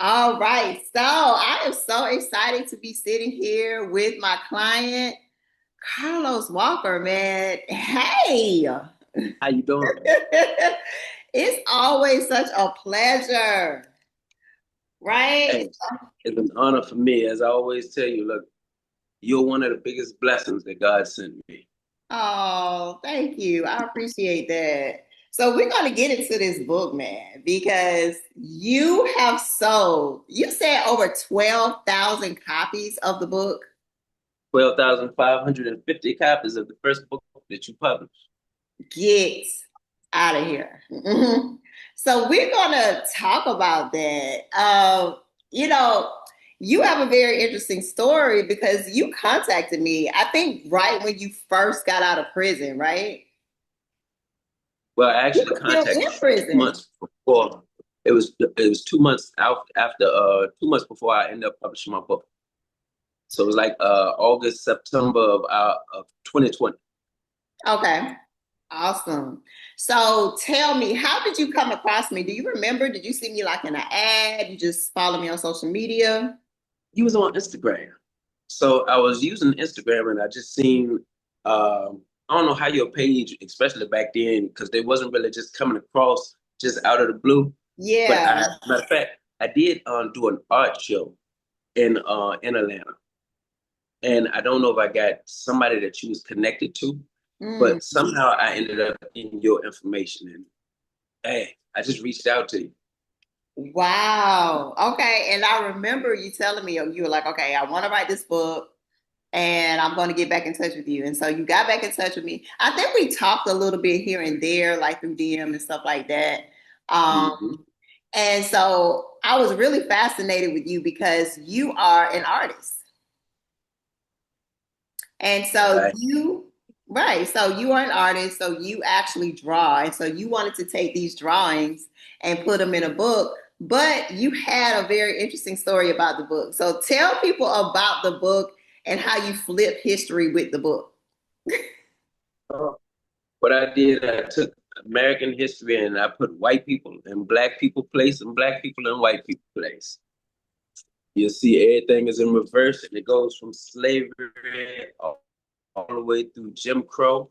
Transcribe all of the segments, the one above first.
All right. So I am so excited to be sitting here with my client, Carlos Walker, man. Hey, How you doing? it's always such a pleasure, right? Hey, it's an honor for me. As I always tell you, look, you're one of the biggest blessings that God sent me. Oh, thank you. I appreciate that. So we're going to get into this book, man, because you have sold, you said over 12,000 copies of the book. 12,550 copies of the first book that you published. Get out of here. Mhm. So we're gonna talk about that. You know, you have a very interesting story because you contacted me, I think right when you first got out of prison, right? Well, I You actually were still contacted in you two prison. months before. It was 2 months out after 2 months before I ended up publishing my book. So it was like August, September of 2020. Okay. Awesome. So tell me, how did you come across me? Do you remember? Did you see me like in an ad? You just follow me on social media? You was on Instagram. So I was using Instagram and I just seen I don't know how your page, especially back then, because they wasn't really just coming across just out of the blue. But Yeah. matter of fact, I did do an art show in Atlanta. And I don't know if I got somebody that you was connected to, Mm. but somehow I ended up in your information. And hey, I just reached out to you. Wow. Okay. And I remember you telling me you were like, okay, I want to write this book and I'm going to get back in touch with you. And so you got back in touch with me. I think we talked a little bit here and there, like through DM and stuff like that. Hmm. And so I was really fascinated with you because you are an artist. And so Right. right, so you are an artist, so you actually draw. And so you wanted to take these drawings and put them in a book, but you had a very interesting story about the book. So tell people about the book and how you flip history with the book. What I did, I took American history and I put white people in black people place and black people in white people place. You'll see everything is in reverse and it goes from slavery all the way through Jim Crow,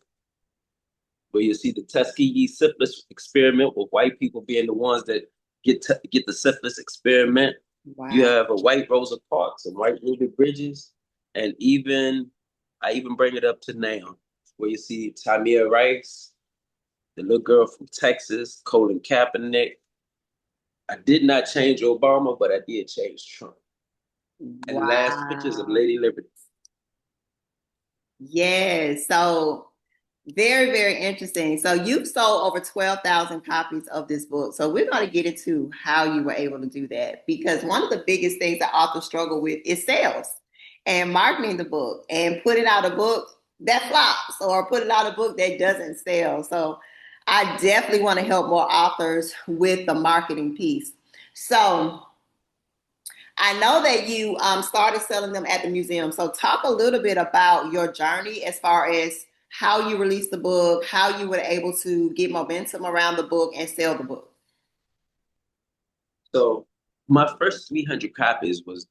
where you see the Tuskegee syphilis experiment with white people being the ones that get the syphilis experiment. You Wow. have a white Rosa Parks and white Ruby Bridges, and even I even bring it up to now, where you see Tamir Rice, the little girl from Texas, Colin Kaepernick. I did not change Obama, but I did change Trump. And last pictures of Wow. Lady Liberty. Yes. So very, very interesting. So you've sold over 12,000 copies of this book. So we're going to get into how you were able to do that because one of the biggest things that authors struggle with is sales and marketing the book and putting out a book that flops or putting out a book that doesn't sell. So I definitely want to help more authors with the marketing piece. So I know that you started selling them at the museum. So talk a little bit about your journey as far as how you released the book, how you were able to get momentum around the book and sell the book. So my first 300 copies was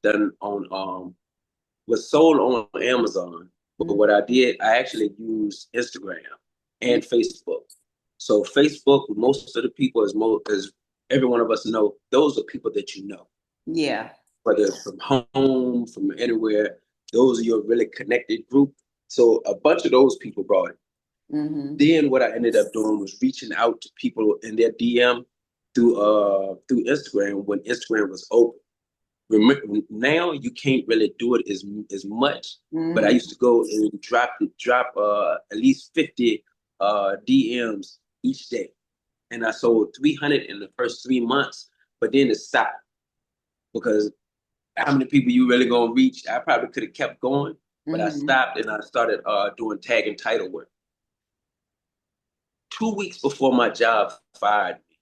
sold on Amazon. But what I did, I actually used Instagram and Facebook. So Facebook, most of the people, as every one of us know, those are people that you know, Yeah. whether from home, from anywhere. Those are your really connected group. So a bunch of those people brought it. Hmm. Then what I ended up doing was reaching out to people in their DM through Instagram when Instagram was open. Remember, now you can't really do it as much, but I Hmm. used to go and drop at least 50 DMs each day, and I sold 300 in the first 3 months, but then it stopped because how many people you really gonna reach? I probably could have kept going, but I Hmm. stopped and I started doing tag and title work. 2 weeks before my job fired me,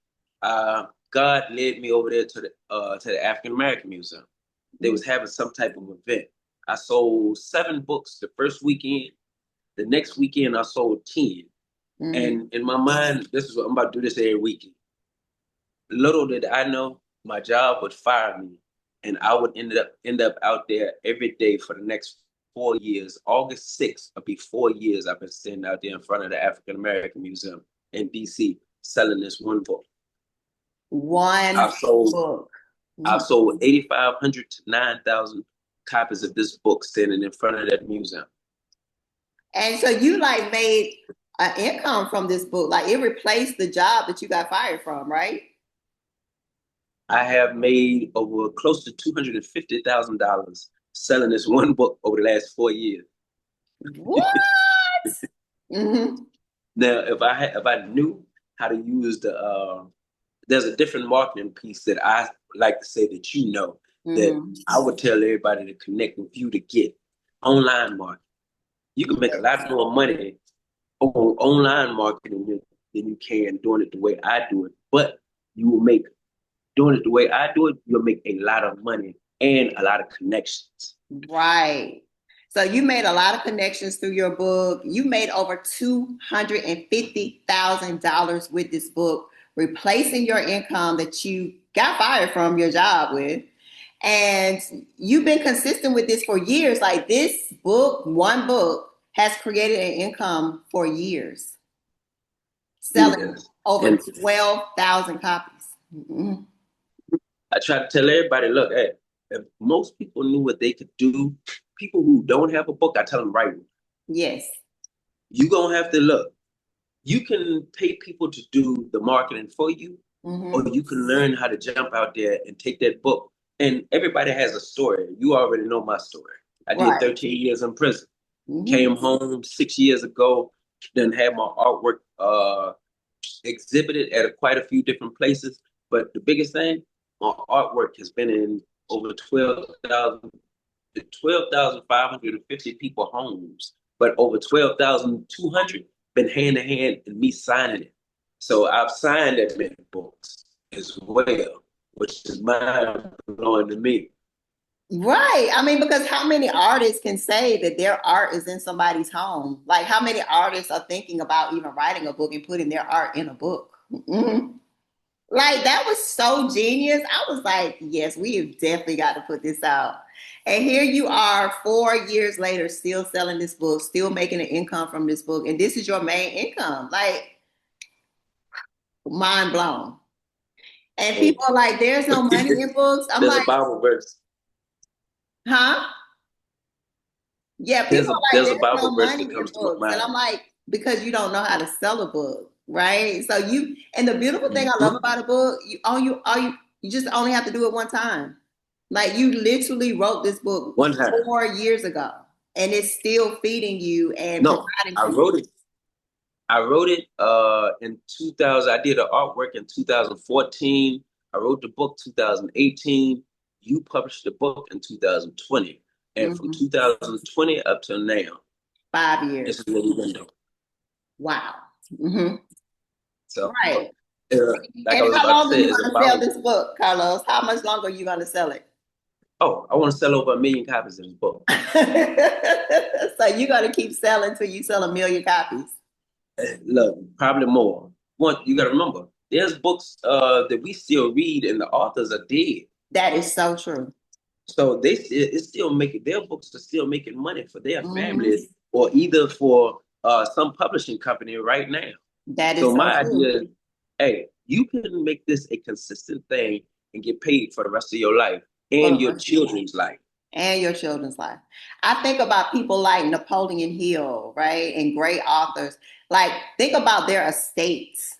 God led me over there to the African American Museum. They was having some type of event. I sold 7 books the first weekend. The next weekend I sold 10. Hmm. And in my mind, this is what I'm about to do this every weekend. Little did I know my job would fire me and I would end up out there every day for the next 4 years. August 6th will be 4 years I've been standing out there in front of the African American Museum in DC selling this one book. One I've sold book. I've sold 8,500 to 9,000 copies of this book standing in front of that museum. And so you like made an income from this book. Like it replaced the job that you got fired from, right? I have made over close to $250,000 selling this one book over the last 4 years. What? Mm-hmm. Now, if I knew how to use there's a different marketing piece that I like to say that that Mm-hmm. I would tell everybody to connect with you to get online marketing. You can make a lot more money on online marketing than you can doing it the way I do it. But you will make doing it the way I do it, you'll make a lot of money and a lot of connections. Right. So you made a lot of connections through your book. You made over $250,000 with this book, replacing your income that you got fired from your job with. And you've been consistent with this for years. Like this book, one book, has created an income for years, selling Yes. over And 12,000 copies. Mm-hmm. I try to tell everybody, look, hey, if most people knew what they could do, people who don't have a book, I tell them write one. Yes. You're gonna have to look. You can pay people to do the marketing for you, or Mm-hmm. you can learn how to jump out there and take that book. And everybody has a story. You already know my story. I did Right. 13 years in prison. Mm-hmm. Came home 6 years ago, then had my artwork exhibited at quite a few different places. But the biggest thing, my artwork has been in over 12,550 people homes, but over 12,200 been hand to hand and me signing it. So I've signed that many books as well, which is mind blowing to me. Right. I mean, because how many artists can say that their art is in somebody's home? Like, how many artists are thinking about even writing a book and putting their art in a book? Mhm. Like, that was so genius. I was like, yes, we have definitely got to put this out. And here you are, 4 years later, still selling this book, still making an income from this book. And this is your main income. Like, mind blown. And And people are like, there's no money in books. I'm there's a like, Bible verse. huh? Yeah, There's people a are like, there's a there's Bible no verse that money in comes to books. my And I'm mind. like, because you don't know how to sell a book, right? So and the beautiful thing I love Mhm. about a book, you just only have to do it one time. Like you literally wrote this book One time. 4 years ago and it's still feeding you and No, providing I for you. wrote it. I wrote it in 2000. I did the artwork in 2014. I wrote the book 2018. You published the book in 2020. And from Mhm. 2020 up till now, 5 years. this is what we've been doing. Wow. Hmm. So, Right. like I And was how about to long are say, you it's going to sell about, this book, Carlos? How much longer are you going to sell it? oh, I want to sell over 1 million copies of this book. So you're going to keep selling till you sell 1 million copies. Look, probably more. One, you got to remember, there's books that we still read and the authors are dead. That is so true. So it's still making their books are still making money for their Mhm. families or either for some publishing company right now. That is So so my true. idea is, hey, you can make this a consistent thing and get paid for the rest of your life For and the your rest of your life children's life. and your children's life. I think about people like Napoleon Hill, right? And great authors. Like, think about their estates.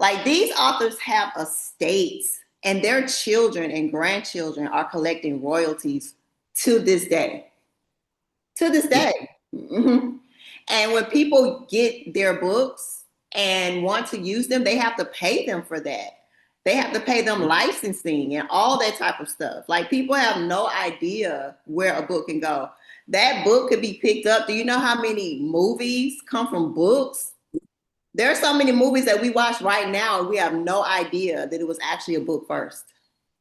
Like, these authors have estates, and their children and grandchildren are collecting royalties to this day. To this Yeah. day. Mhm. And when people get their books and want to use them, they have to pay them for that. They have to pay them licensing and all that type of stuff. Like people have no idea where a book can go. That book could be picked up. Do you know how many movies come from books? There are so many movies that we watch right now, and we have no idea that it was actually a book first.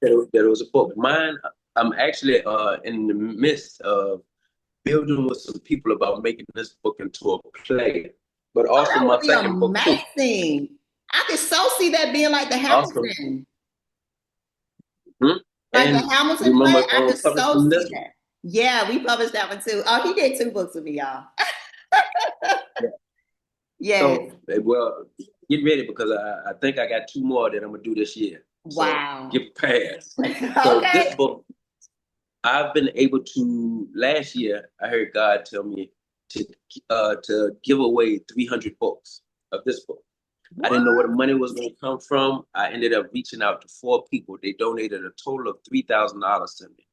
There was a book. Mine, I'm actually in the midst of building with some people about making this book into a play. But Oh, also that would my be second book too. amazing. I could so see that being like the Also, Hamilton. hmm? Like the And Hamilton you play, remember I could so publishing see this one? that. Yeah, we published that one too. Oh, he did 2 books with me, y'all. Yes. So, well, get ready because I think I got 2 more that I'm gonna do this year. So Wow. get prepared. So Okay. this book, I've been able to. Last year, I heard God tell me to to give away 300 books of this book. I didn't know where the What? money was going to come from. I ended up reaching out to 4 people. They donated a total of $3,000 to me,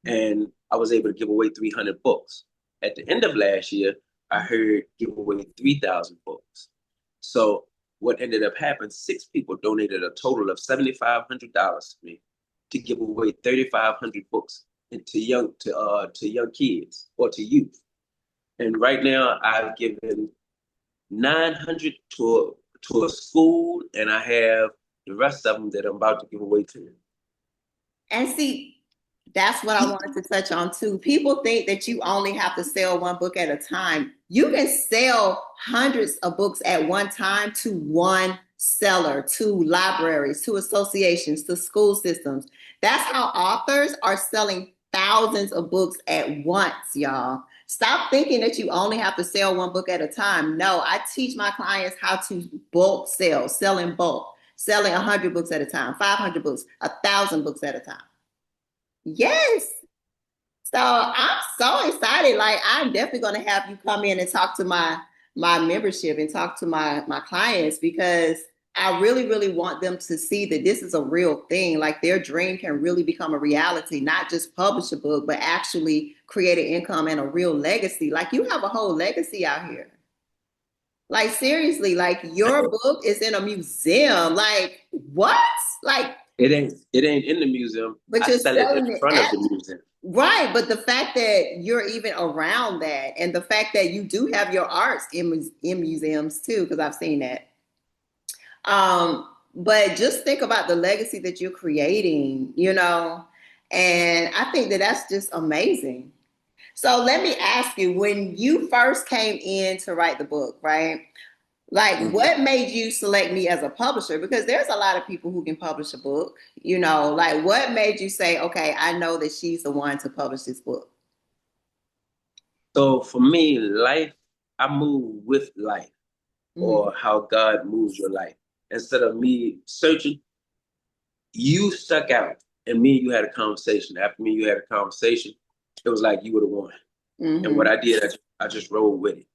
and I was able to give away 300 books. At the end of last year, I heard give away 3,000 books. So what ended up happening? 6 people donated a total of $7,500 to me to give away 3,500 books to young kids or to youth. And right now, I've given 900 to a school, and I have the rest of them that I'm about to give away to. And see, that's what I wanted to touch on too. People think that you only have to sell one book at a time. You can sell hundreds of books at one time to one seller, to libraries, to associations, to school systems. That's how authors are selling thousands of books at once, y'all. Stop thinking that you only have to sell one book at a time. No, I teach my clients how to bulk sell in bulk, selling 100 books at a time, 500 books, 1,000 books at a time. Yes. So I'm so excited. Like I'm definitely gonna have you come in and talk to my membership and talk to my clients because I really, really want them to see that this is a real thing. Like their dream can really become a reality, not just publish a book, but actually create an income and a real legacy. Like you have a whole legacy out here. Like seriously, like your book is in a museum. Like what? Like, It ain't in the museum. but I you're sell it in selling it front of at the museum. right, but the fact that you're even around that, and the fact that you do have your arts in museums too, because I've seen that. But just think about the legacy that you're creating, and I think that that's just amazing. So let me ask you, when you first came in to write the book, right? Like, Mhm. what made you select me as a publisher? Because there's a lot of people who can publish a book, like what made you say, okay, I know that she's the one to publish this book? So for me, life, I move with life Mhm. or how God moves your life. Instead of me searching, you stuck out and me and you had a conversation. After me and you had a conversation, it was like you were the one. And what Mhm. I did, I just rolled with it.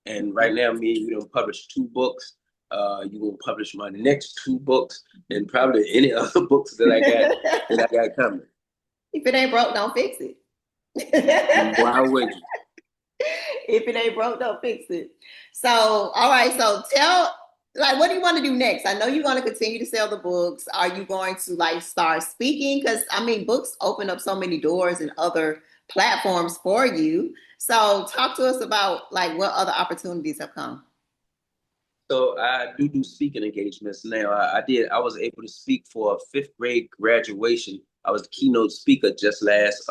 And right now, me and you don't publish 2 books. You gonna publish my next 2 books and probably any other books that I got coming. If it ain't broke, don't fix it. Why would you? If it ain't broke, don't fix it. So, all right. So like, what do you want to do next? I know you want to continue to sell the books. Are you going to like start speaking? Because I mean, books open up so many doors and other platforms for you. So, talk to us about like what other opportunities have come. So I do speaking engagements now. I was able to speak for a 5th grade graduation. I was the keynote speaker just last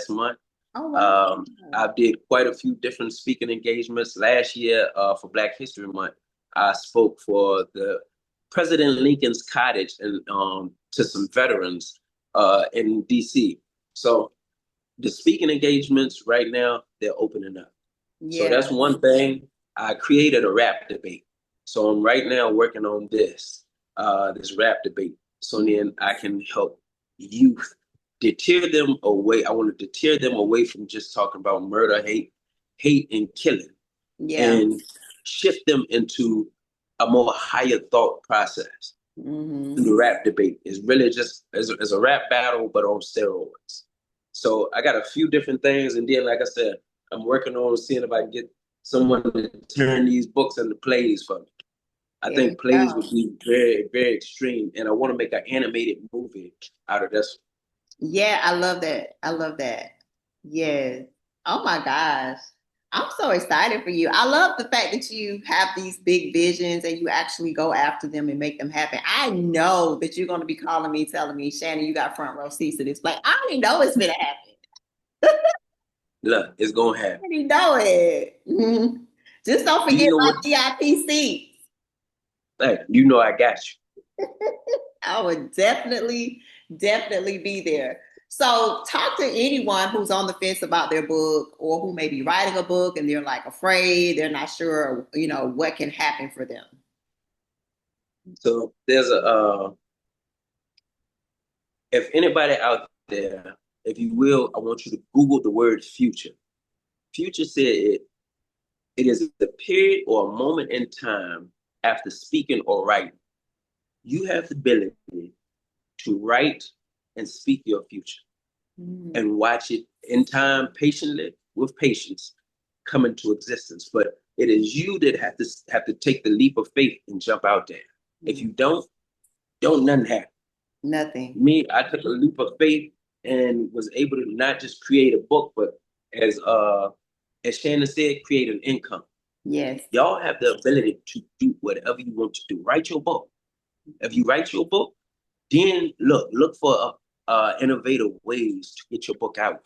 month. Oh wow. I did quite a few different speaking engagements last year for Black History Month. I spoke for the President Lincoln's cottage and to some veterans in DC. So the speaking engagements right now they're opening up. So Yeah. that's one thing. I created a rap debate. So I'm right now working on this rap debate. So then I can help youth deter them away. I want to deter them away from just talking about murder, hate and killing, Yeah. and shift them into a more higher thought process. Hmm. The rap debate is really just as a rap battle, but on steroids. So I got a few different things, and then like I said, I'm working on seeing if I can get someone to turn these books into plays for me. I There you think plays go. would be very, very extreme, and I want to make an animated movie out of this. Yeah, I love that. I love that. Yes. Oh my gosh. I'm so excited for you. I love the fact that you have these big visions and you actually go after them and make them happen. I know that you're going to be calling me, telling me, Shannon, you got front row seats to this. Like, I already know it's going to happen. Look, it's gonna I happen. already know it. Mhm. Just don't You forget know my what? VIP seats. Hey, you know I got you. I would definitely, Definitely be there. So talk to anyone who's on the fence about their book or who may be writing a book and they're like afraid, they're not sure, what can happen for them. So there's if anybody out there, if you will, I want you to Google the word future. Future said it is the period or a moment in time after speaking or writing. You have the ability to write and speak your future Mm. and watch it in time patiently with patience come into existence. But it is you that have to take the leap of faith and jump out there. If you don't nothing happen. Nothing. Me, I took a leap of faith and was able to not just create a book, but as uh as Shannon said, create an income. Yes. Y'all have the ability to do whatever you want to do. Write your book. If you write your book, then look for innovative ways to get your book out.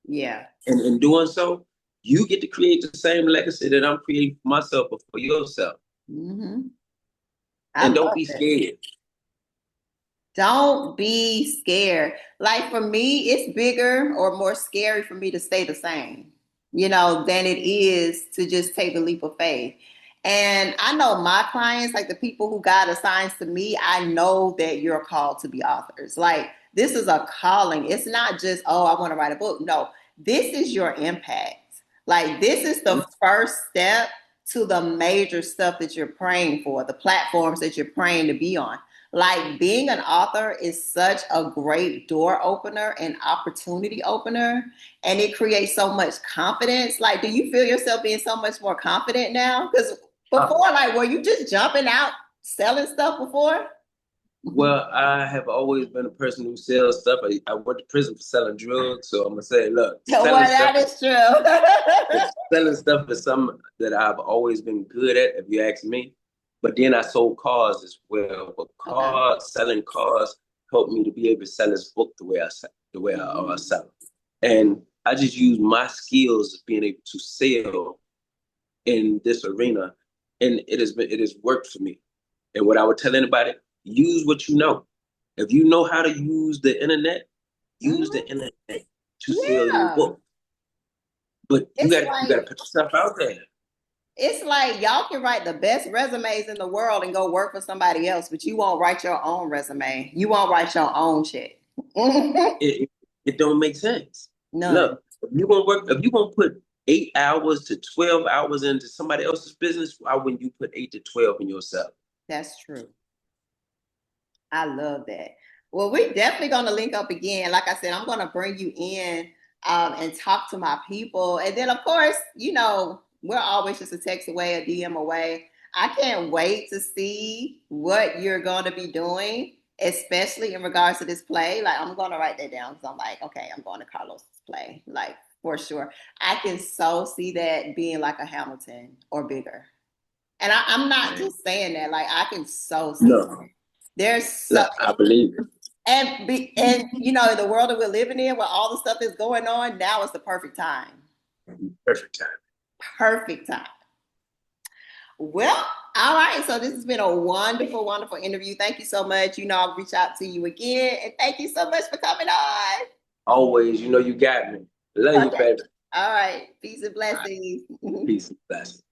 Yeah. And in doing so, you get to create the same legacy that I'm creating for myself, but for yourself. Hmm. I And don't love be it. scared. Don't be scared. Like for me, it's bigger or more scary for me to stay the same, than it is to just take the leap of faith. And I know my clients, like the people who God assigns to me, I know that you're called to be authors. Like this is a calling. It's not just, oh, I want to write a book. No, this is your impact. Like this is the first step to the major stuff that you're praying for, the platforms that you're praying to be on. Like being an author is such a great door opener and opportunity opener, and it creates so much confidence. Like, do you feel yourself being so much more confident now? Because Uh, before, like, were you just jumping out selling stuff before? well, I have always been a person who sells stuff. I went to prison for selling drugs, so I'm gonna say, look, Well, that is true. selling stuff is something that I've always been good at, if you ask me. But then I sold cars as well. But Okay. selling cars helped me to be able to sell this book the way I Mhm. sell it. And I just use my skills of being able to sell in this arena, and it has worked for me. And what I would tell anybody, use what you know. If you know how to use the internet, use the Mhm. internet to sell your Yeah. book. But It's you gotta like put yourself out there. it's like y'all can write the best resumes in the world and go work for somebody else, but you won't write your own resume. You won't write your own check. It it don't make sense. None. Look, if you're gonna put 8 hours to 12 hours into somebody else's business, why wouldn't you put 8 to 12 in yourself? That's true. I love that. Well, we're definitely going to link up again. Like I said, I'm going to bring you in and talk to my people. And then, of course, we're always just a text away, a DM away. I can't wait to see what you're going to be doing, especially in regards to this play. Like, I'm going to write that down because I'm like, okay, I'm going to Carlos's play, like for sure. I can so see that being like a Hamilton or bigger. And I'm not just saying that, like, I can so see that. No, There's so look, I believe it. and the world that we're living in where all the stuff is going on, now is the perfect time. Perfect time. Perfect time. Well, all right. So this has been a wonderful, wonderful interview. Thank you so much. I'll reach out to you again. And thank you so much for coming on. Always, you got me. Love you, Okay. baby. All right. Peace and All right. blessings. Peace and blessings.